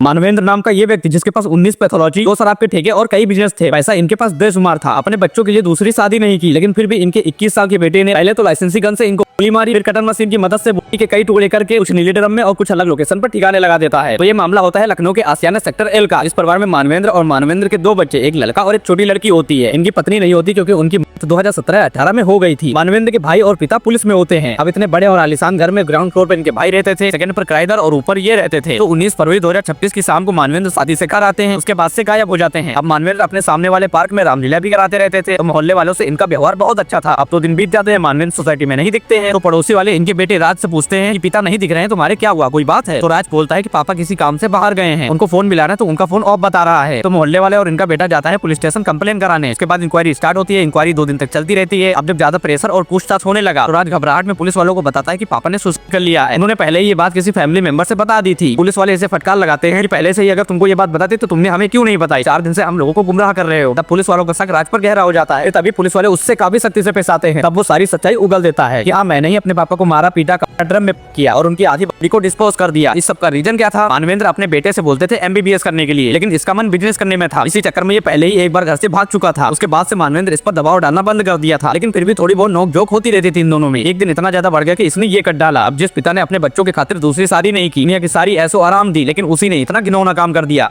मानवेंद्र नाम का ये व्यक्ति जिसके पास 19 पैथोलॉजी, 2 शराब के ठेके और कई बिजनेस थे, पैसा इनके पास बेशुमार था। अपने बच्चों के लिए दूसरी शादी नहीं की, लेकिन फिर भी इनके 21 साल के बेटे ने पहले तो लाइसेंसी गन से इनको गोली मारी, फिर कटर मशीन की मदद से बॉडी के कई टुकड़े करके कुछ नीले ड्रम में और कुछ अलग लोकेशन पर ठिकाने लगा देता है। तो ये मामला होता है लखनऊ के आशियाना सेक्टर एल का। इस परिवार में मानवेंद्र और मानवेंद्र के 2 बच्चे, एक लड़का और एक छोटी लड़की होती है। इनकी पत्नी नहीं होती क्योंकि उनकी मौत 2017-18 में हो गई थी। मानवेंद्र के भाई और पिता पुलिस में होते हैं। अब इतने बड़े और आलीशान घर में ग्राउंड फ्लोर पर इनके भाई रहते थे, सेकंड पर किराएदार और ऊपर ये रहते थे। तो 19 फरवरी 2026 की शाम को मानवेंद्र शादी से घर आते हैं, उसके बाद से गायब हो जाते हैं। अब मानवेंद्र अपने सामने वाले पार्क में रामलीला भी कराते रहते थे। तो मोहल्ले वालों से इनका व्यवहार बहुत अच्छा था। अब तो दिन बीत जाते हैं, मानवेंद्र सोसाइटी में नहीं दिखते हैं। तो पड़ोसी वाले इनके बेटे राज से पूछते हैं कि पिता नहीं दिख रहे हैं, तुम्हारे क्या हुआ, कोई बात है? तो राज बोलता है कि पापा किसी काम से बाहर गए हैं, उनको फोन मिला रहा है तो उनका फोन ऑफ बता रहा है। तो मोहल्ले वाले और इनका बेटा जाता है पुलिस स्टेशन कंप्लेन कराने। इसके बाद इंक्वायरी स्टार्ट होती है। इंक्वायरी 2 दिन तक चलती रहती है। अब जब ज्यादा प्रेशर और पूछताछ होने लगा तो राज घबराहट में पुलिस वालों को बताता है कि पापा ने सुसाइड कर लिया है। इन्होंने पहले ही ये बात किसी फैमिली मेंबर से बता दी थी। पुलिस वाले इसे फटकार लगाते हैं कि पहले से ही अगर तुमको ये बात बताते तो तुमने हमें क्यों नहीं बताई, 4 दिन से हम लोगों को गुमराह कर रहे हो। तब पुलिस वालों का शक राज पर गहरा हो जाता है। तभी पुलिस वाले उससे काफी सख्ती से पेश आते हैं। तब वो सारी सच्चाई उगल देता है कि हाँ, मैंने ही अपने पापा को मारा, पीटा, ड्रम में किया और उनकी आधी बॉडी को डिस्पोज कर दिया। इस सब का रीजन क्या था? मानवेंद्र अपने बेटे से बोलते थे MBBS करने के लिए, लेकिन इसका मन बिजनेस करने में था। इसी चक्कर में ये पहले ही एक बार घर से भाग चुका था। उसके बाद से मानवेंद्र इस पर दबाव डालना बंद कर दिया था, लेकिन फिर भी थोड़ी बहुत नोक-झोंक होती रहती थी इन दोनों में। एक दिन इतना ज्यादा बढ़ गया कि इसने ये कर डाला। अब जिस पिता ने अपने बच्चों के खातिर दूसरी शादी नहीं की, दुनिया की सारी ऐसो आराम दी, लेकिन उसी ने इतना घिनौना काम कर दिया।